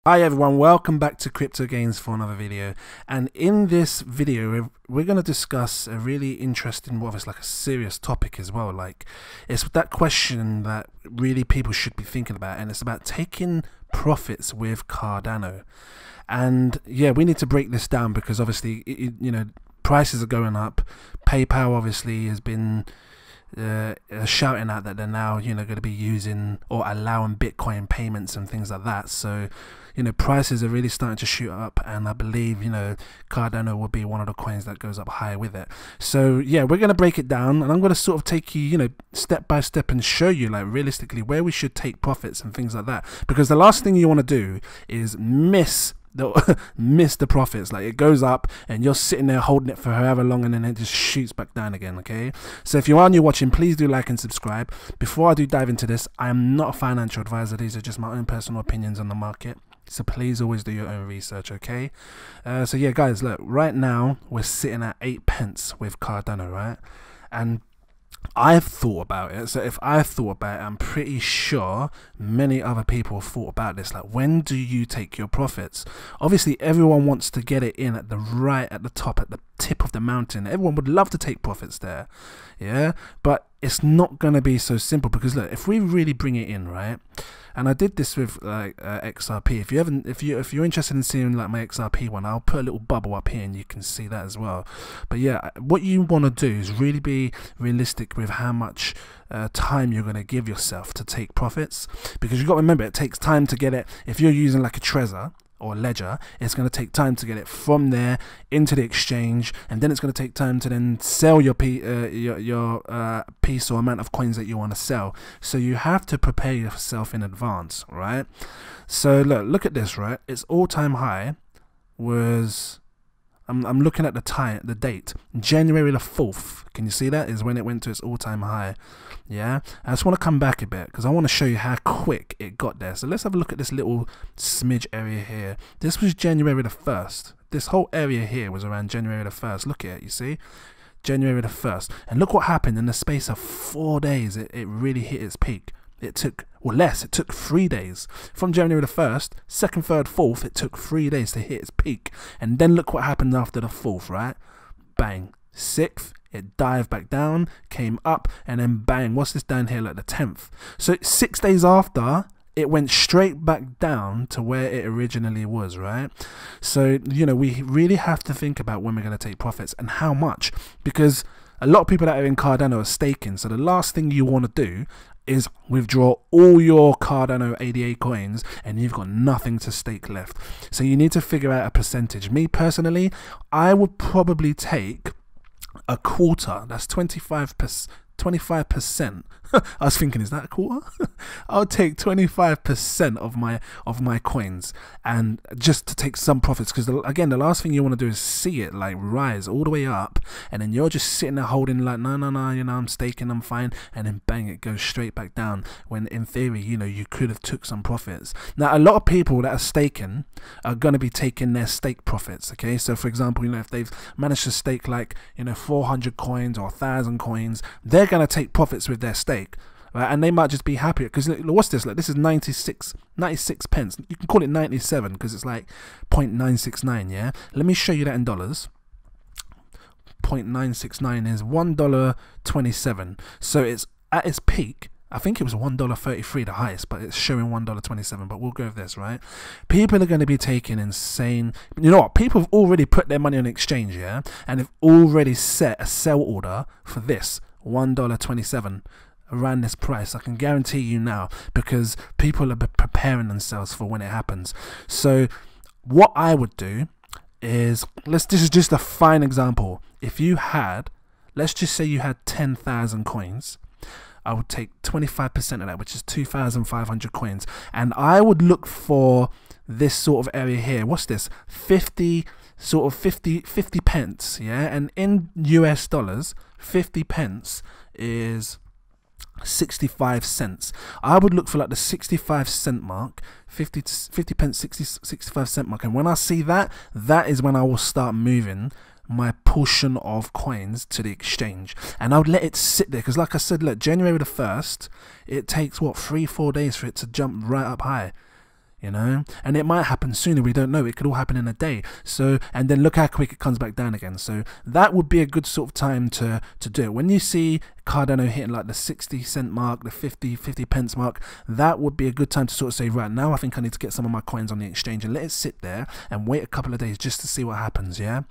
Hi everyone, welcome back to Cryptogains for another video. And in this video we're going to discuss a really interesting, well, it's like a serious topic as well. Like, it's that question that really people should be thinking about, and it's about taking profits with Cardano. And yeah, we need to break this down because obviously you know, prices are going up. PayPal obviously has been shouting out that they're now, you know, going to be using or allowing Bitcoin payments and things like that. So, you know, prices are really starting to shoot up, and I believe, you know, Cardano will be one of the coins that goes up higher with it. So yeah, we're going to break it down, and I'm going to sort of take you, you know, step by step and show you, like, realistically where we should take profits and things like that, because the last thing you want to do is miss the profits. Like, it goes up and you're sitting there holding it for however long, and then it just shoots back down again. Okay, so if you are new watching, please do like and subscribe. Before I do dive into this, I am not a financial advisor. These are just my own personal opinions on the market, so please always do your own research. Okay, so yeah guys, look, right now we're sitting at 8 pence with Cardano, right? And I've thought about it. So if I thought about it, I'm pretty sure many other people have thought about this. Like, when do you take your profits? Obviously everyone wants to get it in at the top, at the tip of the mountain. Everyone would love to take profits there, yeah, but it's not going to be so simple, because look, if we really bring it in, right, and I did this with like XRP. If you're interested in seeing like my XRP one, I'll put a little bubble up here and you can see that as well. But yeah, what you want to do is really be realistic with how much time you're going to give yourself to take profits, because you've got to remember, it takes time to get it. If you're using like a Trezor or Ledger, it's going to take time to get it from there into the exchange, and then it's going to take time to then sell your piece or amount of coins that you want to sell. So you have to prepare yourself in advance, right? So look at this, right? Its all-time high was, I'm looking at the date, January the 4th. Can you see that is when it went to its all-time high? Yeah, I just want to come back a bit because I want to show you how quick it got there. So let's have a look at this little smidge area here. This was January the 1st. This whole area here was around January the 1st. Look at it, you see? January the 1st. And look what happened in the space of 4 days. It really hit its peak. It took, well, less, it took 3 days. From January the 1st, 2nd, 3rd, 4th, it took 3 days to hit its peak. And then look what happened after the 4th, right? Bang. 6th, it dived back down, came up, and then bang, what's this down here, like the 10th? So 6 days after, it went straight back down to where it originally was, right? So, you know, we really have to think about when we're going to take profits and how much, because a lot of people that are in Cardano are staking. So the last thing you want to do is withdraw all your Cardano ADA coins and you've got nothing to stake left. So you need to figure out a percentage. Me personally, I would probably take a quarter. That's 25%. I was thinking, is that a quarter? I'll take 25% of my coins, and just to take some profits, because again, the last thing you want to do is see it like rise all the way up, and then you're just sitting there holding like, no, you know, I'm staking, I'm fine, and then bang, it goes straight back down, when in theory, you know, you could have took some profits. Now, a lot of people that are staking are going to be taking their stake profits. Okay, so for example, you know, if they've managed to stake like, you know, 400 coins or 1,000 coins, they're going to take profits with their stake. Right, and they might just be happy because what's this, like, this is 96 pence. You can call it 97 because it's like 0.969. yeah, let me show you that in dollars. 0.969 is $1.27. so it's at its peak, I think it was $1.33 the highest, but it's showing $1.27. But we'll go with this, right? People are going to be taking insane, you know what, people have already put their money on exchange, yeah, and they've already set a sell order for this $1.27 around this price. I can guarantee you now, because people are preparing themselves for when it happens. So what I would do is, this is just a fine example. If you had, let's just say you had 10,000 coins, I would take 25% of that, which is 2,500 coins, and I would look for this sort of area here. What's this? 50 pence, yeah, and in US dollars, 50 pence is 65 cents. I would look for like the 65 cent mark, 50 pence, 65 cent mark, and when I see that, that is when I will start moving my portion of coins to the exchange, and I would let it sit there, because like I said, look, January the 1st, it takes what, 3-4 days for it to jump right up high. you know, and it might happen sooner, we don't know, it could all happen in a day. So, and then look how quick it comes back down again. So that would be a good sort of time to do it. When you see Cardano hitting like the 60 cent mark, the 50 pence mark, that would be a good time to sort of say, right now I think I need to get some of my coins on the exchange and let it sit there and wait a couple of days just to see what happens. Yeah,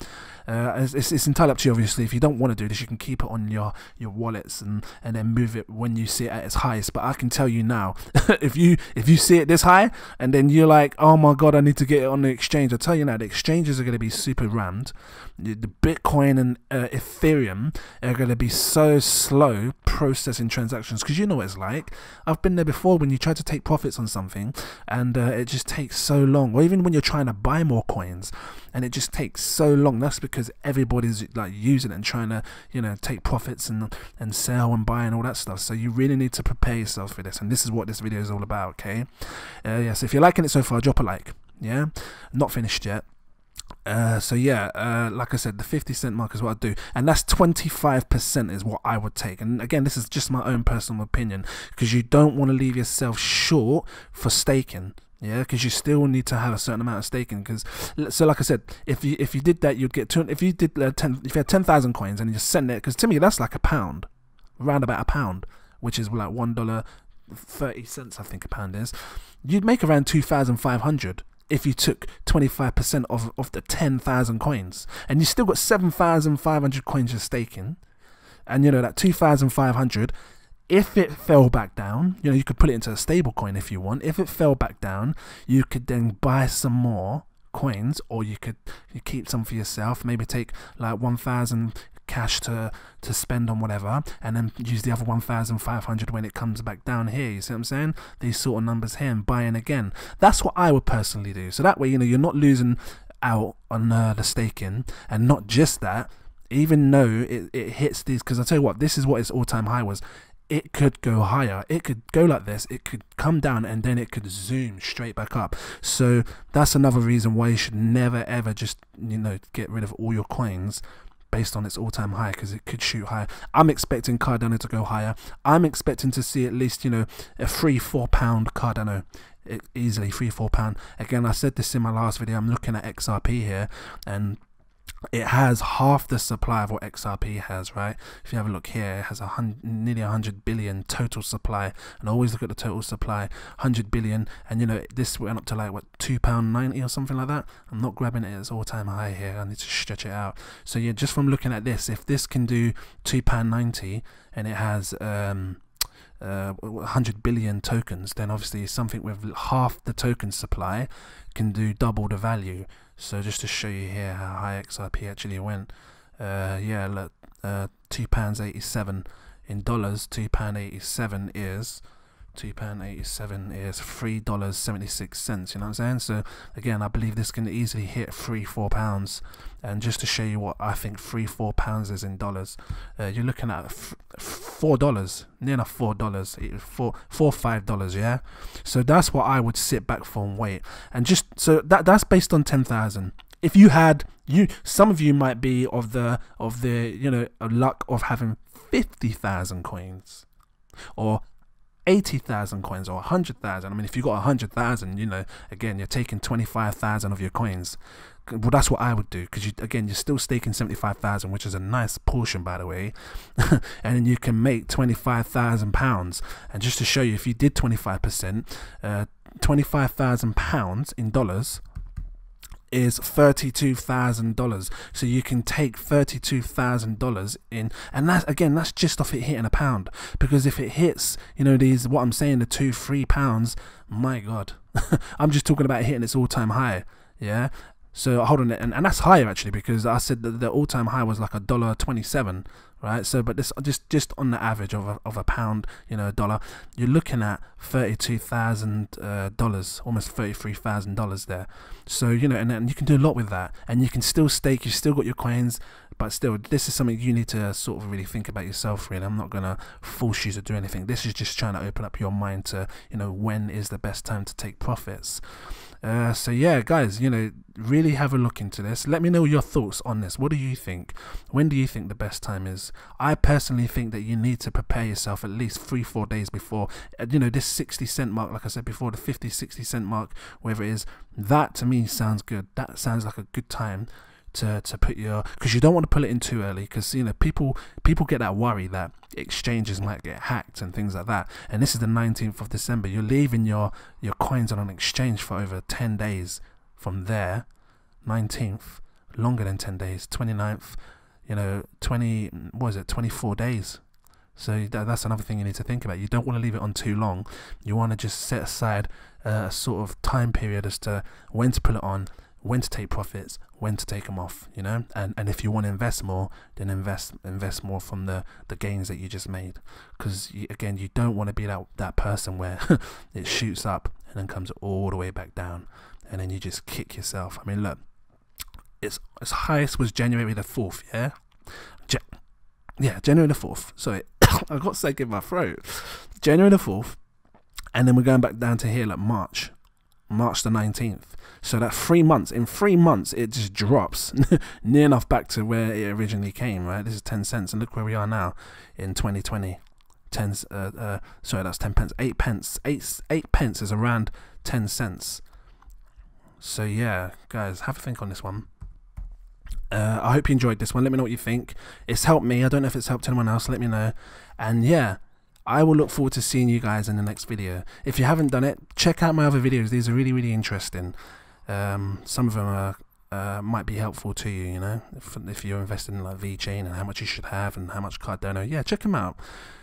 it's entirely up to you. Obviously, if you don't want to do this, you can keep it on your wallets and then move it when you see it at its highest. But I can tell you now, if you see it this high and then you're like, oh my god, I need to get it on the exchange, I tell you now, the exchanges are going to be super rammed. The Bitcoin and Ethereum are going to be so slow processing transactions, because you know what it's like. I've been there before when you try to take profits on something and it just takes so long, or even when you're trying to buy more coins and it just takes so long. That's because everybody's like using it and trying to, you know, take profits and sell and buy and all that stuff. So you really need to prepare yourself for this, and this is what this video is all about. Okay, yeah, so if you're liking it so far, drop a like. Yeah, not finished yet. So yeah, like I said, the 50 cent mark is what I do, and that's 25% is what I would take. And again, this is just my own personal opinion, because you don't want to leave yourself short for staking. Yeah, because you still need to have a certain amount of staking. Because, so like I said, if you did that, you'd get if you did if you had 10,000 coins and you just send it, because to me that's like a pound, around about a pound, which is like $1.30, I think a pound is. You'd make around 2,500 if you took 25% of the 10,000 coins, and you still got 7,500 coins you're staking. And you know that 2,500, if it fell back down, you know, you could put it into a stable coin if you want. If it fell back down, you could then buy some more coins, or you keep some for yourself, maybe take like 1,000 cash to spend on whatever, and then use the other 1,500 when it comes back down here. You see what I'm saying? These sort of numbers here, and buy in again. That's what I would personally do. So that way, you know, you're not losing out on the staking. And not just that, even though it hits these, because I tell you what, this is what its all-time high was. It could go higher, it could go like this, it could come down, and then it could zoom straight back up. So that's another reason why you should never ever just, you know, get rid of all your coins based on its all-time high, because it could shoot higher. I'm expecting Cardano to go higher. I'm expecting to see at least, you know, a £3-4 Cardano, easily £3-4. Again, I said this in my last video, I'm looking at XRP here, and it has half the supply of what XRP has, right? If you have a look here, it has nearly 100 billion total supply, and always look at the total supply, 100 billion, and you know, this went up to like what, £2.90 or something like that. I'm not grabbing it at its all-time high here, I need to stretch it out. So yeah, just from looking at this, if this can do £2.90 and it has 100 billion tokens, then obviously something with half the token supply can do double the value. So just to show you here how high XRP actually went, yeah, look, £2.87 in dollars. £2.87 is $3.76. You know what I'm saying? So again, I believe this can easily hit £3-4. And just to show you what I think £3-4 is in dollars, you're looking at $4, near enough $4, yeah. So that's what I would sit back for and wait. And just so that's based on 10,000. If you had, some of you might be of the you know, luck of having 50,000 coins, or 80,000 coins, or 100,000. I mean, if you got 100,000, you know, again, you're taking 25,000 of your coins. Well, that's what I would do, because again, you're still staking 75,000, which is a nice portion, by the way. And then you can make £25,000. And just to show you, if you did 25%, £25,000 in dollars is $32,000. So you can take $32,000 in, and that's just off it hitting a pound. Because if it hits, you know, these, what I'm saying, the £2-3, my god, I'm just talking about hitting its all-time high. Yeah, so hold on, and that's higher actually, because I said that the all-time high was like $1.27, right? So but this just on the average of a pound, you know, a dollar, you're looking at $32,000, almost $33,000 there. So you know, and you can do a lot with that, and you can still stake, you still got your coins, but still, this is something you need to sort of really think about yourself, really. I'm not gonna force you to do anything. This is just trying to open up your mind to, you know, when is the best time to take profits. So yeah, guys, you know, really have a look into this. Let me know your thoughts on this. What do you think? When do you think the best time is? I personally think that you need to prepare yourself at least 3-4 days before. You know, this 60 cent mark, like I said before, the 50-60 cent mark, wherever it is, that to me sounds good. That sounds like a good time to put your, because you don't want to pull it in too early, because you know people get that worry that exchanges might get hacked and things like that. And this is the 19th of December. You're leaving your coins on an exchange for over 10 days from there. 19th, longer than 10 days. 29th, you know, 24 days. So that's another thing you need to think about. You don't want to leave it on too long. You want to just set aside a sort of time period as to when to pull it on, when to take profits, when to take them off, you know. And if you want to invest more, then invest more from the gains that you just made, because again, you don't want to be that person where it shoots up and then comes all the way back down, and then you just kick yourself. I mean, look, its highest was January the 4th, January the 4th. Sorry, I got sick in my throat. January the 4th, and then we're going back down to here like March the 19th. So that 3 months, in 3 months, it just drops near enough back to where it originally came, right? This is 10 cents, and look where we are now in 2020. Sorry, that's 10 pence. 8 pence. 8 pence is around 10 cents. So yeah, guys, have a think on this one. I hope you enjoyed this one. Let me know what you think. It's helped me. I don't know if it's helped anyone else. Let me know. And yeah, I will look forward to seeing you guys in the next video. If you haven't done it, check out my other videos. These are really, really interesting. Some of them might be helpful to you, you know, if you're invested in like VeChain and how much you should have and how much Cardano. Yeah, check them out.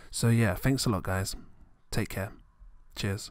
So yeah, thanks a lot, guys. Take care. Cheers.